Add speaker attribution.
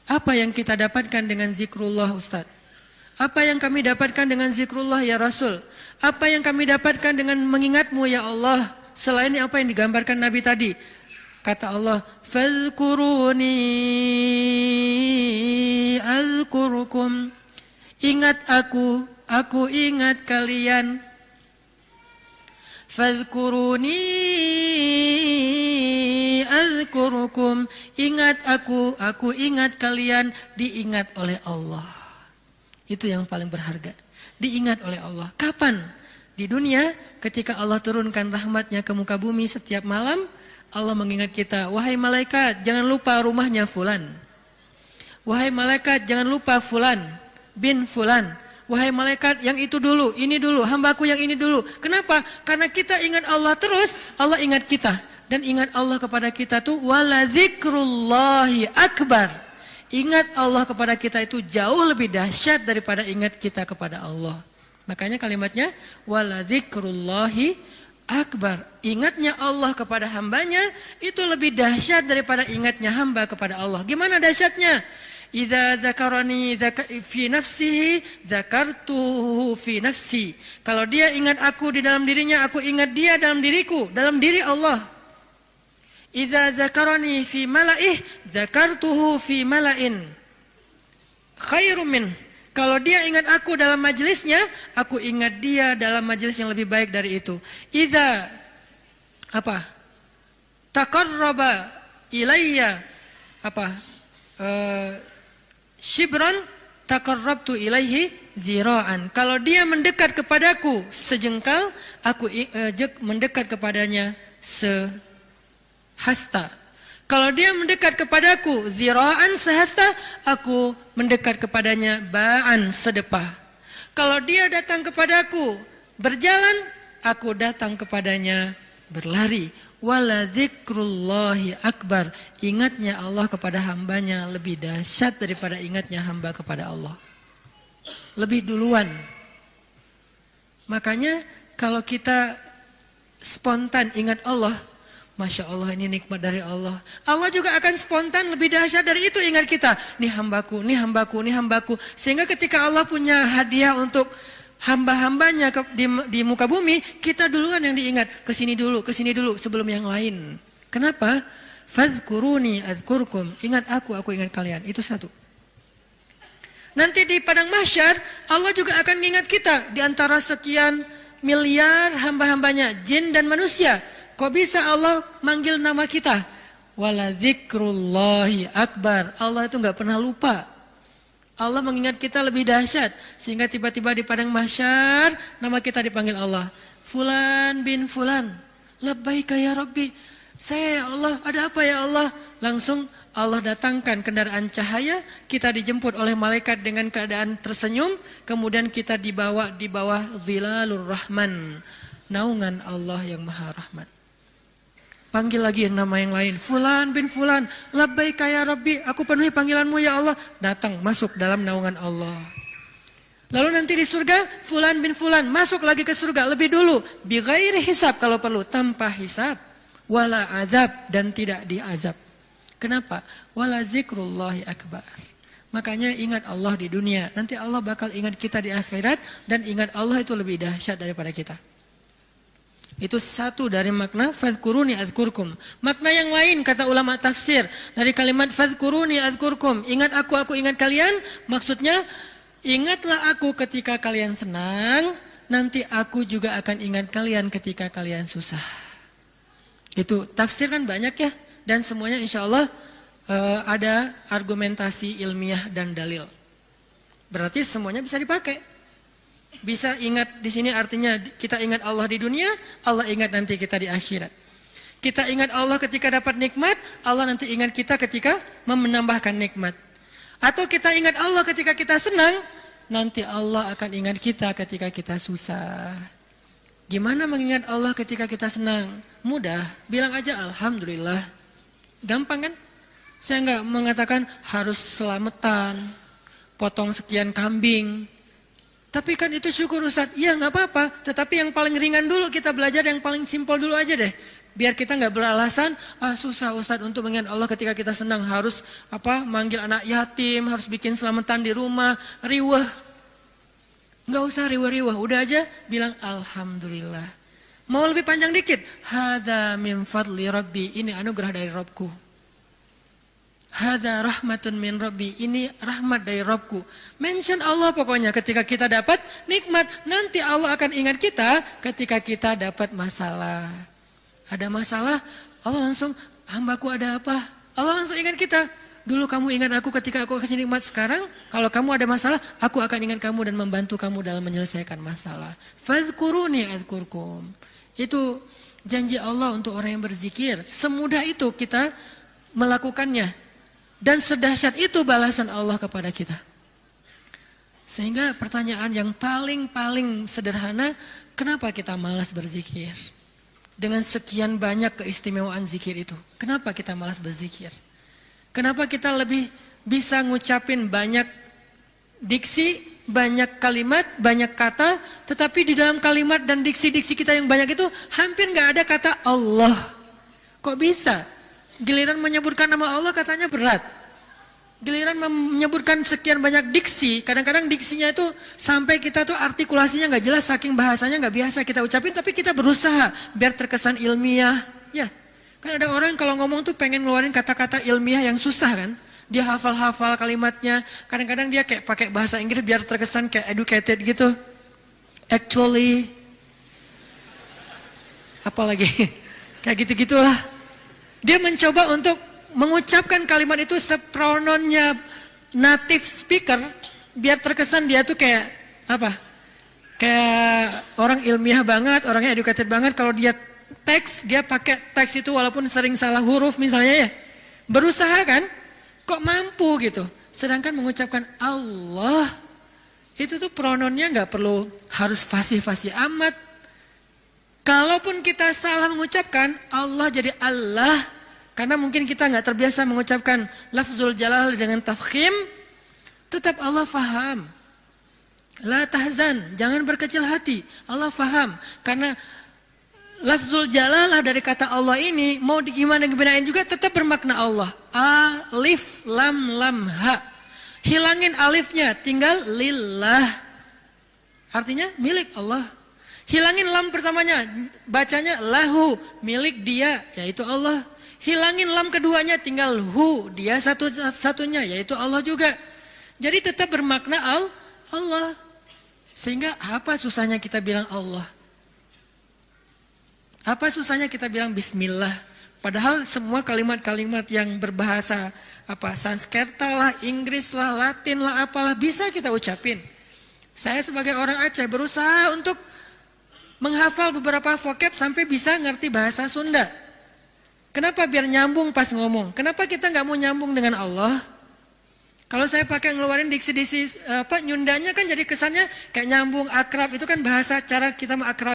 Speaker 1: Apa yang kita dapatkan dengan zikrullah Ustaz? Apa yang kami dapatkan dengan zikrullah ya Rasul? Apa yang kami dapatkan dengan mengingatmu ya Allah? Selain apa yang digambarkan Nabi tadi. Kata Allah, "Fadhkuruni azkurukum." Ingat aku ingat kalian. Fadhkuruni azkurukum. Ingat aku ingat kalian, diingat oleh Allah. Itu yang paling berharga. Diingat oleh Allah. Kapan? Di dunia, ketika Allah turunkan rahmatnya ke muka bumi setiap malam, Allah mengingat kita, wahai malaikat, jangan lupa rumahnya fulan. Wahai malaikat, jangan lupa fulan bin fulan. Wahai malaikat, yang itu dulu, ini dulu, hambaku yang ini dulu. Kenapa? Karena kita ingat Allah terus, Allah ingat kita. Dan ingat Allah kepada kita tuh, wala zikrullahi akbar. Ingat Allah kepada kita itu jauh lebih dahsyat daripada ingat kita kepada Allah. Makanya kalimatnya, wala zikrullahi akbar. Ingatnya Allah kepada hambanya itu lebih dahsyat daripada ingatnya hamba kepada Allah. Gimana dahsyatnya? Idza dzakarani fi nafsihi dzakartuhu fi nafsi. Kalau dia ingat aku di dalam dirinya, aku ingat dia dalam diriku, dalam diri Allah. Idza dzakarani fi mala'ih dzakartuhu fi mala'in khairum min. Kalau dia ingat aku dalam majelisnya, aku ingat dia dalam majelis yang lebih baik dari itu. Idza taqarraba ilayya shibran taqarrabtu ilaihi zira'an. Kalau dia mendekat kepadaku sejengkal, aku mendekat kepadanya sehasta. Kalau dia mendekat kepadaku zira'an sehasta, aku mendekat kepadanya ba'an sedepah. Kalau dia datang kepadaku berjalan, aku datang kepadanya berlari. Wala zikrullahi akbar. Ingatnya Allah kepada hambanya lebih dahsyat daripada ingatnya hamba kepada Allah. Lebih duluan. Makanya kalau kita spontan ingat Allah, Masya Allah, ini nikmat dari Allah. Allah juga akan spontan lebih dahsyat dari itu ingat kita. Nih hambaku, nih hambaku, nih hambaku. Sehingga ketika Allah punya hadiah untuk hamba-hambanya di muka bumi, kita duluan yang diingat. Kesini dulu sebelum yang lain. Kenapa? Fadhkuruni adzkurkum. Ingat aku ingat kalian. Itu satu. Nanti di padang mahsyar, Allah juga akan mengingat kita. Di antara sekian miliar hamba-hambanya, jin dan manusia. Kok bisa Allah manggil nama kita? Wala zikrullahi akbar. Allah itu gak pernah lupa. Allah mengingat kita lebih dahsyat. Sehingga tiba-tiba di padang mahsyar, nama kita dipanggil Allah. Fulan bin fulan. Labbaika ya Rabbi. Saya ya Allah, ada apa ya Allah? Langsung Allah datangkan kendaraan cahaya. Kita dijemput oleh malaikat dengan keadaan tersenyum. Kemudian kita dibawa di bawah zilalur rahman. Naungan Allah yang maha rahmat. Panggil lagi nama yang lain. Fulan bin fulan. Labbaika ya Rabbi. Aku penuhi panggilanmu ya Allah. Datang, masuk dalam naungan Allah. Lalu nanti di surga, fulan bin fulan. Masuk lagi ke surga lebih dulu. Bi ghairi hisab kalau perlu. Tanpa hisab. Wala azab. Dan tidak diazab. Kenapa? Wala zikrullahi akbar. Makanya ingat Allah di dunia. Nanti Allah bakal ingat kita di akhirat. Dan ingat Allah itu lebih dahsyat daripada kita. Itu satu dari makna fadhkuruni adzkurkum. Makna yang lain kata ulama tafsir dari kalimat fadhkuruni adzkurkum, ingat aku ingat kalian, maksudnya ingatlah aku ketika kalian senang, nanti aku juga akan ingat kalian ketika kalian susah. Itu tafsir kan banyak ya, dan semuanya insya Allah ada argumentasi ilmiah dan dalil. Berarti semuanya bisa dipakai. Bisa ingat di sini artinya kita ingat Allah di dunia, Allah ingat nanti kita di akhirat. Kita ingat Allah ketika dapat nikmat, Allah nanti ingat kita ketika menambahkan nikmat. Atau kita ingat Allah ketika kita senang, nanti Allah akan ingat kita ketika kita susah. Gimana mengingat Allah ketika kita senang? Mudah, bilang aja alhamdulillah. Gampang kan? Saya enggak mengatakan harus selamatan, potong sekian kambing. Tapi kan itu syukur Ustaz. Iya nggak apa-apa. Tetapi yang paling ringan dulu kita belajar yang paling simpel dulu aja deh. Biar kita nggak beralasan, susah Ustaz untuk mengingat Allah ketika kita senang. Harus manggil anak yatim, harus bikin selamatan di rumah, riweh. Nggak usah riweh-riweh, udah aja bilang Alhamdulillah. Mau lebih panjang dikit, hadza min fadli Rabbi, ini anugerah dari Rabbku. Hadza rahmatun min Rabbi, ini rahmat dari Rabbku. Mention Allah pokoknya ketika kita dapat nikmat. Nanti Allah akan ingat kita ketika kita dapat masalah. Ada masalah, Allah langsung, hambaku ada apa? Allah langsung ingat kita. Dulu kamu ingat aku ketika aku kasih nikmat. Sekarang kalau kamu ada masalah, aku akan ingat kamu dan membantu kamu dalam menyelesaikan masalah. Fadhkuruni adzkurkum. Itu janji Allah untuk orang yang berzikir. Semudah itu kita melakukannya. Dan sedahsyat itu balasan Allah kepada kita. Sehingga pertanyaan yang paling sederhana, kenapa kita malas berzikir? Dengan sekian banyak keistimewaan zikir itu. Kenapa kita malas berzikir? Kenapa kita lebih bisa ngucapin banyak diksi, banyak kalimat, banyak kata, tetapi di dalam kalimat dan diksi-diksi kita yang banyak itu hampir nggak ada kata Allah. Kok bisa? Giliran menyebutkan nama Allah katanya berat. Giliran menyebutkan sekian banyak diksi, kadang-kadang diksinya itu sampai kita tuh artikulasinya nggak jelas, saking bahasanya nggak biasa kita ucapin, tapi kita berusaha biar terkesan ilmiah. Ya. Kan ada orang yang kalau ngomong tuh pengen ngeluarin kata-kata ilmiah yang susah kan. Dia hafal-hafal kalimatnya. Kadang-kadang dia kayak pakai bahasa Inggris biar terkesan kayak educated gitu. Actually. Apalagi. Kayak gitu-gitulah. Dia mencoba untuk mengucapkan kalimat itu seprononnya native speaker. Biar terkesan dia tuh kayak apa? Kayak orang ilmiah banget, orangnya educated banget. Kalau dia teks, dia pakai teks itu walaupun sering salah huruf misalnya ya. Berusaha kan, kok mampu gitu. Sedangkan mengucapkan Allah, itu tuh prononnya nggak perlu harus fasih-fasih amat. Kalaupun kita salah mengucapkan, Allah jadi Allah. Karena mungkin kita nggak terbiasa mengucapkan lafzul jalal dengan tafkhim, tetap Allah faham. La tahzan, jangan berkecil hati. Allah faham. Karena lafzul jalalah dari kata Allah ini mau gimanain juga tetap bermakna Allah. Alif lam lam ha. Hilangin alifnya, tinggal lillah. Artinya milik Allah. Hilangin lam pertamanya, bacanya lahu, milik dia, yaitu Allah. Hilangin lam keduanya, tinggal hu, dia satu-satunya, yaitu Allah juga. Jadi tetap bermakna Allah. Sehingga apa susahnya kita bilang Allah? Apa susahnya kita bilang bismillah? Padahal semua kalimat-kalimat yang berbahasa Sanskerta lah, Inggris lah, Latin lah, apalah bisa kita ucapin. Saya sebagai orang Aceh berusaha untuk menghafal beberapa vocab sampai bisa ngerti bahasa Sunda. Kenapa? Biar nyambung pas ngomong. Kenapa kita nggak mau nyambung dengan Allah? Kalau saya pakai ngeluarin diksi-diksi Nyundanya kan jadi kesannya kayak nyambung, akrab. Itu kan bahasa cara kita mengakrab.